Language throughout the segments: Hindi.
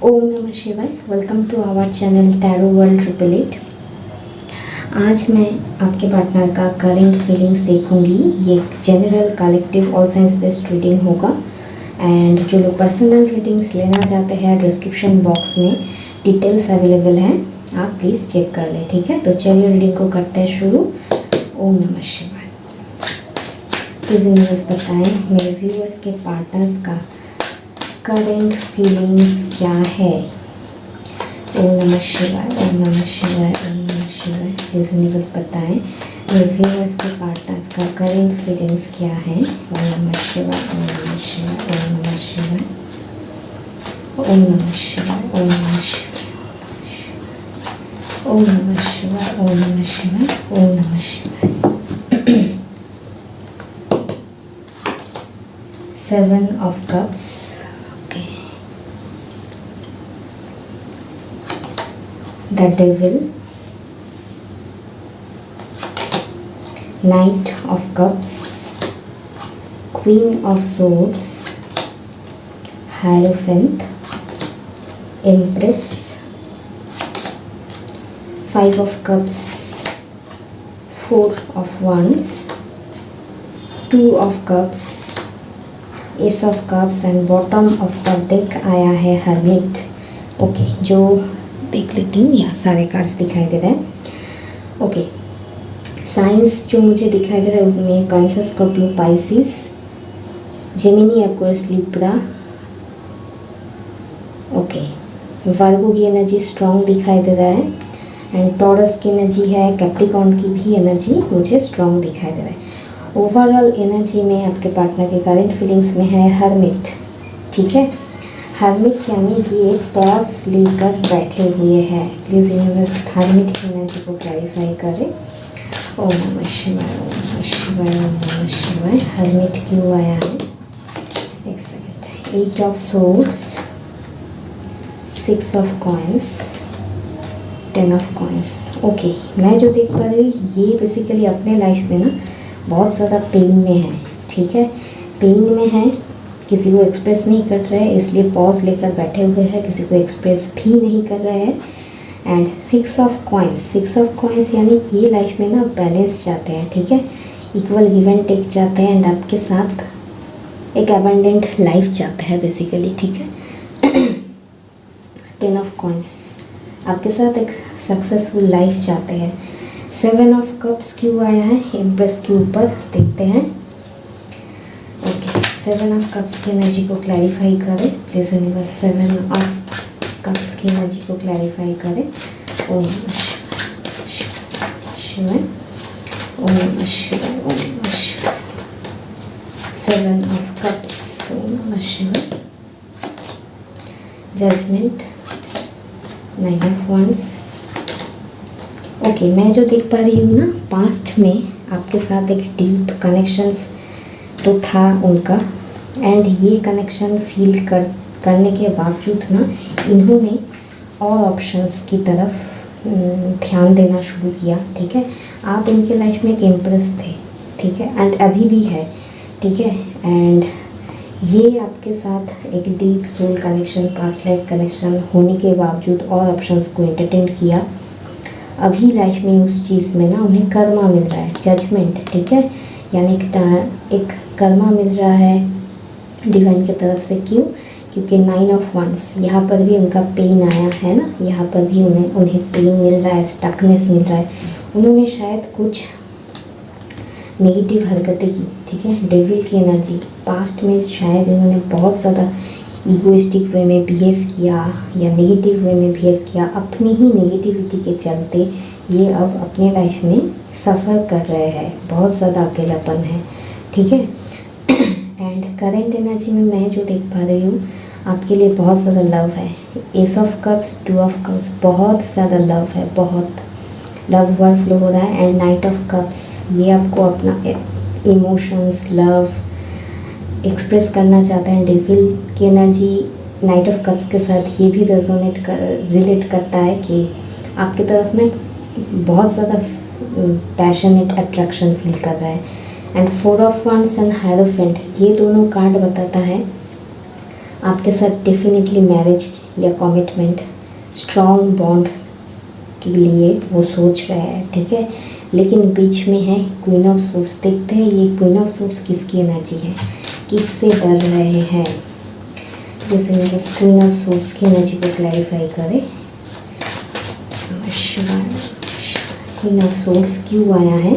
ओम नमः शिवाय। Welcome to our channel tarot world 888। आज मैं आपके पार्टनर का करेंट फीलिंग्स देखूंगी। ये general collective all science based reading होगा एंड जो लोग पर्सनल रीडिंग्स लेना चाहते हैं डिस्क्रिप्शन बॉक्स में डिटेल्स अवेलेबल हैं, आप प्लीज़ चेक कर लें। ठीक है, तो चलिए रीडिंग को करते हैं शुरू। ओम नमः शिवाय। प्लीज़ यूनिवर्स बताएं मेरे व्यूअर्स के पार्टनर्स का करेंट फीलिंग्स क्या है। ओम नमः शिवाय, ओम नमः शिवाय, ओम नमः शिवाय। प्लीज़ यूनिवर्स बताएं मेरे व्यूअर्स के पार्टनर्स का करेंट फीलिंग्स क्या है। ओम नमः शिवाय, ओम नमः शिवाय, ओम नमः शिवाय, ओम नमः शिवाय, ओम नमः शिवाय, ओम नमः शिवाय, ओम नमः शिवाय, ओम नमः शिवाय। 7 of Cups। The Devil, Knight of Cups, Queen of Swords, Hierophant, Empress, 5 of Cups, 4 of Wands, 2 of Cups, Ace of Cups and bottom of the deck आया है Hermit। ओके, जो देख लेती हूँ, यहाँ सारे कार्ड्स दिखाई दे रहे हैं। ओके, साइंस जो मुझे दिखाई दे रहा है उसमें Cancer, Scorpio, Pisces, Gemini, Aquarius, Libra. Okay, Virgo की एनर्जी स्ट्रॉन्ग दिखाई दे रहा है एंड टॉरस की एनर्जी है, कैप्रिकॉर्न की भी एनर्जी मुझे स्ट्रॉन्ग दिखाई दे रहा है। ओवरऑल एनर्जी में आपके पार्टनर के करेंट फीलिंग्स में है हर्मिट। ठीक है, हर्मिट यानी कि एक पॉज लेकर बैठे हुए हैं। प्लीज़ यूनिवर्स हर्मिट की एनर्जी को क्लैरिफाई करें। ओम नमः शिवाय, ओम नमः शिवाय, ओम नमः शिवाय। हर्मिट क्यों आया है? एक second. 8 of Swords, 6 of Coins, 10 of Coins। Okay, मैं जो देख पा रही हूँ ये बेसिकली अपने लाइफ में ना बहुत ज़्यादा पेन में है। ठीक है, पेन में है, किसी को एक्सप्रेस नहीं कर रहे हैं इसलिए पॉज लेकर बैठे हुए हैं, किसी को एक्सप्रेस भी नहीं कर रहे हैं। And 6 of Coins, 6 of Coins यानी कि ये लाइफ में ना बैलेंस चाहते हैं। ठीक है, इक्वल गिव एंड टेक चाहते हैं एंड आपके साथ एक अबंडेंट लाइफ चाहते हैं बेसिकली। ठीक है, 10 of Coins आपके साथ एक सक्सेसफुल लाइफ चाहते हैं। 7 of Cups क्यों आया है एम्प्रेस के ऊपर, देखते हैं। ओके, 7 of Cups की एनर्जी को क्लैरिफाई करें प्लीज़ यूनिवर्स। 7 of Cups की एनर्जी को क्लैरिफाई करें। ओम नमः शिवाय, ओम नमः शिवाय, ओम नमः शिवाय। 7 of Cups, ओम नमः शिवाय। Judgement, 9 of Wands। ओके, मैं जो देख पा रही हूँ ना, पास्ट में आपके साथ एक डीप कनेक्शन तो था उनका एंड ये कनेक्शन फील करने के बावजूद ना इन्होंने और ऑप्शंस की तरफ ध्यान देना शुरू किया। ठीक है, आप इनके लाइफ में एक इम्प्रेस थे। ठीक है, एंड अभी भी है। ठीक है, एंड ये आपके साथ एक deep soul connection, past life connection होने के बावजूद और ऑप्शंस को एंटरटेन किया। अभी लाइफ में उस चीज़ में ना उन्हें कर्मा मिल रहा है, जजमेंट। ठीक है, यानी एक कर्मा मिल रहा है डिवाइन की तरफ से। क्यों? क्योंकि 9 of Wands यहाँ पर भी उनका पेन आया है ना, यहाँ पर भी उन्हें पेन मिल रहा है, स्टकनेस मिल रहा है। उन्होंने शायद कुछ नेगेटिव हरकतें की। ठीक है, डेविल की एनर्जी, पास्ट में शायद इन्होंने बहुत ज़्यादा ईगोइस्टिक वे में बिहेव किया या नेगेटिव वे में बिहेव किया। अपनी ही नेगेटिविटी के चलते ये अब अपने लाइफ में सफ़र कर रहे हैं, बहुत ज़्यादा अकेलापन है। ठीक है, एंड करेंट एनर्जी में मैं जो देख पा रही हूँ आपके लिए बहुत ज़्यादा लव है। S of cups, 2 of Cups, बहुत ज़्यादा लव है, बहुत लव वर्ड फ्लो हो रहा है। एंड नाइट ऑफ कप्स, ये आपको अपना इमोशंस, लव एक्सप्रेस करना चाहते हैं। डेविल की एनर्जी नाइट ऑफ कप्स के साथ ये भी रिलेट करता है कि आपकी तरफ में बहुत ज़्यादा पैशनेट अट्रैक्शन फील कर रहा है and 4 of wands and hierophant, ये दोनों कार्ड बताता है आपके साथ डेफिनेटली मैरिज या कमिटमेंट, स्ट्रॉन्ग बॉन्ड के लिए वो सोच रहा है, ठीक है। लेकिन बीच में है क्वीन ऑफ सोर्स। देखते हैं ये क्वीन ऑफ सोर्स किसकी एनर्जी है, किससे डर रहे हैं। जैसे मैं बस क्वीन ऑफ सोर्स की एनर्जी को क्लैरिफाई करें। शिवाय, क्वीन ऑफ सोर्स क्यों आया है?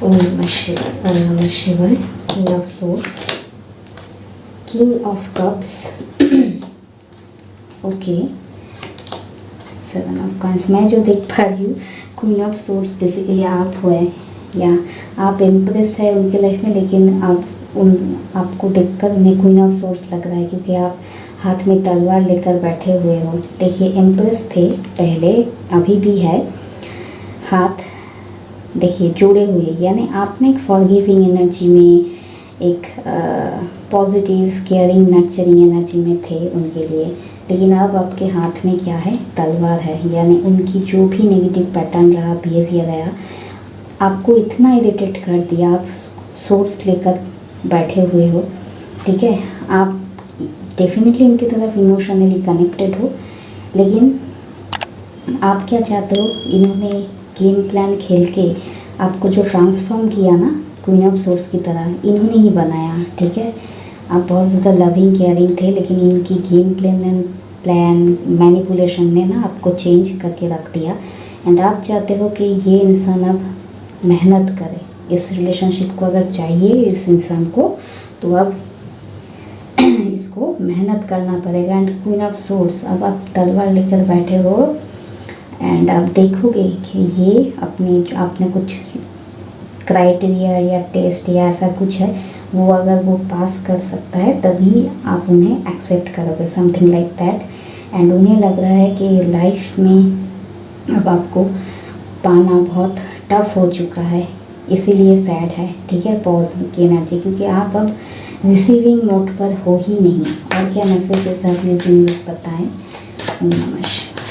ओम नमः शिवाय, ओम नमः शिवाय। Queen of source, king of cups, okay, 7 of coins. मैं जो देख पा रही हूँ क्वीन ऑफ सोर्स बेसिकली आप हुए या आप इम्प्रेस है उनके लाइफ में, लेकिन आपको देखकर उन्हें क्वीन ऑफ सोर्स लग रहा है क्योंकि आप हाथ में तलवार लेकर बैठे हुए हो। देखिए इम्प्रेस थे पहले, अभी भी है, हाथ देखिए जोड़े हुए, यानी आपने एक फॉरगिविंग एनर्जी में, एक पॉजिटिव केयरिंग नर्चरिंग एनर्जी में थे उनके लिए। लेकिन अब आपके हाथ में क्या है? तलवार है, यानी उनकी जो भी नेगेटिव पैटर्न रहा, बिहेवियर रहा, आपको इतना इरिटेट कर दिया, आप सोर्स लेकर बैठे हुए हो, ठीक है। आप डेफिनेटली इनकी तरफ इमोशनली कनेक्टेड हो, लेकिन आप क्या चाहते हो? इन्होंने गेम प्लान खेल के आपको जो ट्रांसफॉर्म किया ना क्वीन ऑफ सोर्स की तरह, इन्होंने ही बनाया, ठीक है। आप बहुत ज़्यादा लविंग केयरिंग थे, लेकिन इनकी गेम प्लान मैनिपुलेशन ने ना आपको चेंज करके रख दिया। एंड आप चाहते हो कि ये इंसान अब मेहनत करे, इस रिलेशनशिप को अगर चाहिए इस इंसान को तो अब इसको मेहनत करना पड़ेगा। एंड क्वीन ऑफ सोर्स, अब आप तलवार लेकर बैठे हो एंड आप देखोगे कि ये आपने कुछ क्राइटेरिया या टेस्ट या ऐसा कुछ है, वो अगर वो पास कर सकता है तभी आप उन्हें एक्सेप्ट करोगे, समथिंग लाइक दैट। एंड उन्हें लग रहा है कि लाइफ में अब आपको पाना बहुत टफ हो चुका है, इसीलिए सैड है, ठीक है। पॉज की एनर्जी, क्योंकि आप अब रिसीविंग मोड पर हो ही नहीं। और क्या मैसेजेस आप यूनिवर्स बताएं? ओम नमः शिवाय,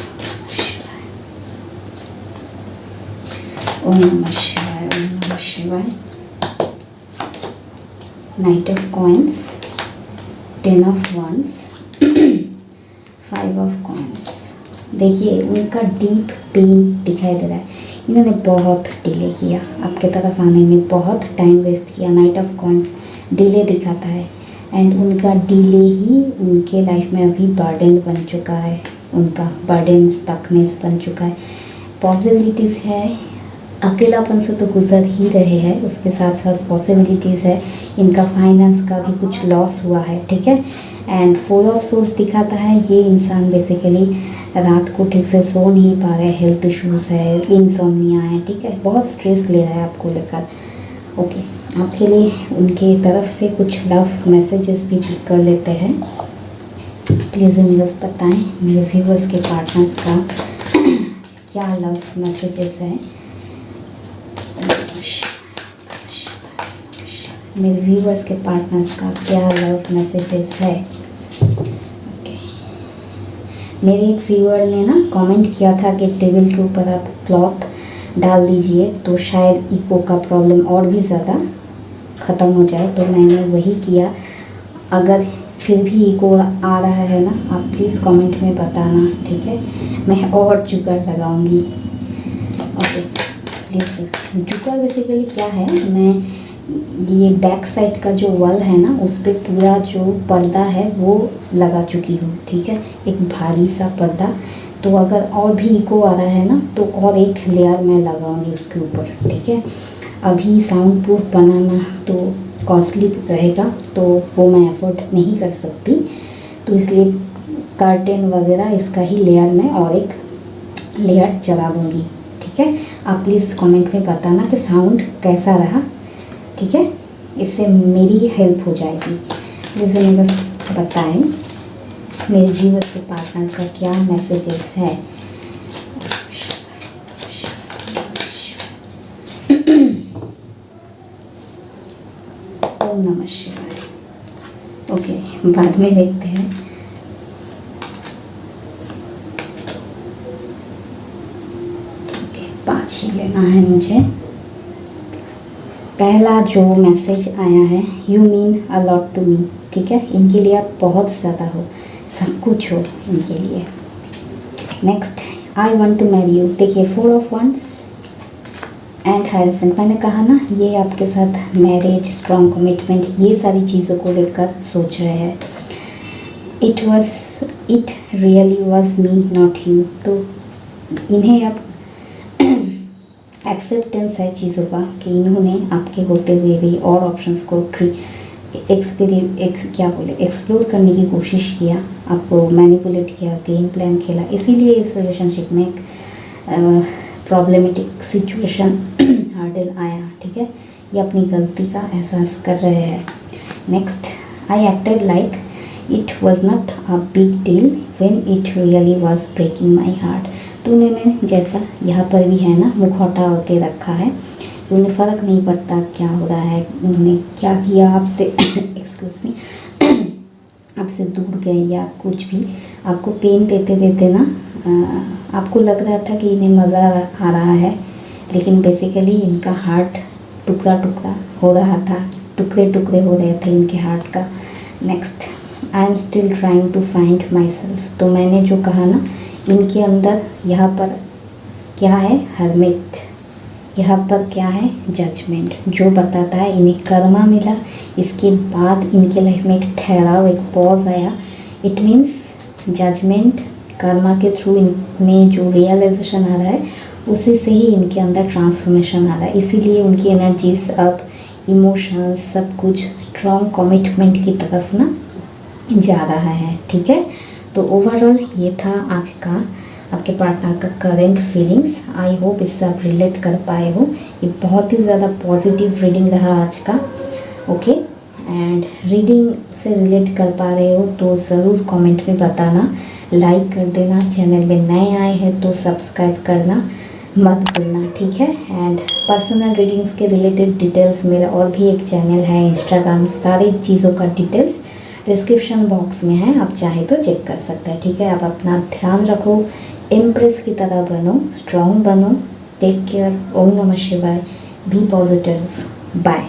ओम नमः शिवाय, ओम नमः शिवाय। Night of coins, 10 of wands, 5 of coins. देखिए उनका डीप पेन दिखाई दे रहा है, इन्होंने बहुत डिले किया आपके तरफ आने में, बहुत टाइम वेस्ट किया। नाइट ऑफ कॉइंस डिले दिखाता है, एंड उनका डिले ही उनके लाइफ में अभी बर्डन बन चुका है, उनका बर्डन स्टकनेस बन चुका है। पॉसिबिलिटीज़ है, अकेलापन से तो गुजर ही रहे हैं, उसके साथ साथ पॉसिबिलिटीज़ है इनका फाइनेंस का भी कुछ लॉस हुआ है, ठीक है। एंड 4 ऑफ सोर्स दिखाता है ये इंसान बेसिकली रात को ठीक से सो नहीं पा रहा है, हेल्थ इश्यूज़ है, इंसोम्निया है, ठीक है, बहुत स्ट्रेस ले रहा है आपको लेकर। ओके, आपके लिए उनके तरफ से कुछ लव मैसेजेस भी पिक कर लेते हैं। प्लीज़ यूनिवर्स बताएं मेरे व्यूवर्स के पार्टनर्स का क्या लव मैसेजेस है। मेरे व्यूवर्स के पार्टनर्स का क्या लव मैसेजेस है। ओके, मेरे एक व्यूअर ने ना कमेंट किया था कि टेबल के ऊपर आप क्लॉथ डाल दीजिए तो शायद इको का प्रॉब्लम और भी ज़्यादा ख़त्म हो जाए, तो मैंने वही किया। अगर फिर भी इको आ रहा है ना, आप प्लीज़ कमेंट में बताना, ठीक है। मैं और जुगाड़ लगाऊंगी। Okay please. जुगाड़ बेसिकली क्या है, मैं ये बैक साइड का जो वॉल है ना, उस पर पूरा जो पर्दा है वो लगा चुकी हूँ, ठीक है, एक भारी सा पर्दा। तो अगर और भी इको आ रहा है ना तो और एक लेयर मैं लगाऊंगी उसके ऊपर, ठीक है। अभी साउंड प्रूफ बनाना तो कॉस्टली रहेगा, तो वो मैं अफोर्ड नहीं कर सकती, तो इसलिए कर्टेन वगैरह इसका ही लेयर में और एक लेयर चला दूँगी, ठीक है। आप प्लीज़ कमेंट में बताना कि साउंड कैसा रहा, ठीक है, इससे मेरी हेल्प हो जाएगी। प्लीज़ मुझे बस बताएं मेरे व्यूअर्स के पार्टनर का क्या मैसेजेस है। ओम नमः शिवाय। ओके, बाद में देखते हैं। ओके, 5 ही लेना है मुझे। पहला जो मैसेज आया है, you mean a lot to me, ठीक है, इनके लिए आप बहुत ज़्यादा हो, सब कुछ हो इनके लिए। Next, I want to marry you, देखिए 4 ऑफ वंस एंड हायरफेंट। मैंने कहा ना ये आपके साथ मैरिज, स्ट्रॉन्ग कमिटमेंट, ये सारी चीज़ों को लेकर सोच रहे हैं। It really was me not you, तो इन्हें अब एक्सेप्टेंस है चीज़ों का कि इन्होंने आपके होते हुए भी और ऑप्शंस को एक्सप्लोर करने की कोशिश किया, आपको मैनिपुलेट किया, गेम प्लान खेला, इसीलिए इस रिलेशनशिप में एक प्रॉब्लमेटिक सिचुएशन हर्डल आया, ठीक है। ये अपनी गलती का एहसास कर रहे हैं। Next, I acted like it was not a big deal when it really was breaking my heart. तो उन्होंने, जैसा यहाँ पर भी है ना, मुखौटा होके रखा है, उन्हें फ़र्क नहीं पड़ता क्या हो रहा है, उन्होंने क्या किया आपसे एक्सक्यूज़ मी आपसे दूर गए या कुछ भी, आपको पेन देते देते ना आपको लग रहा था कि इन्हें मज़ा आ रहा है, लेकिन बेसिकली इनका हार्ट टुकड़ा टुकड़ा हो रहा था, टुकड़े टुकड़े हो रहे थे इनके हार्ट का। Next, I am still trying to find myself. तो मैंने जो कहा ना, इनके अंदर यहाँ पर क्या है, हर्मिट, यहाँ पर क्या है, जजमेंट, जो बताता है इन्हें कर्मा मिला, इसके बाद इनके लाइफ में एक ठहराव, एक पॉज आया। इट मीन्स जजमेंट, कर्मा के थ्रू इनमें जो रियलाइजेशन आ रहा है उसी से ही इनके अंदर ट्रांसफॉर्मेशन आ रहा है, इसीलिए उनकी एनर्जीज अब इमोशंस सब कुछ स्ट्रॉन्ग कमिटमेंट की तरफ ना जा रहा है, ठीक है। तो ओवरऑल ये था आज का आपके पार्टनर का करेंट फीलिंग्स। आई होप इससे आप रिलेट कर पाए हो। ये बहुत ही ज़्यादा पॉजिटिव रीडिंग रहा आज का, ओके। एंड रीडिंग से रिलेट कर पा रहे हो तो ज़रूर कमेंट में बताना, लाइक कर देना, चैनल में नए आए हैं तो सब्सक्राइब करना मत भूलना, ठीक है। एंड पर्सनल रीडिंग्स के रिलेटेड डिटेल्स मेरा और भी एक चैनल है इंस्टाग्राम, सारी चीज़ों का डिटेल्स डिस्क्रिप्शन बॉक्स में है, आप चाहे तो चेक कर सकते हैं, ठीक है। आप अपना ध्यान रखो, इम्प्रेस की तरह बनो, स्ट्रॉन्ग बनो, टेक केयर, ओम नमः शिवाय, बी पॉजिटिव, बाय।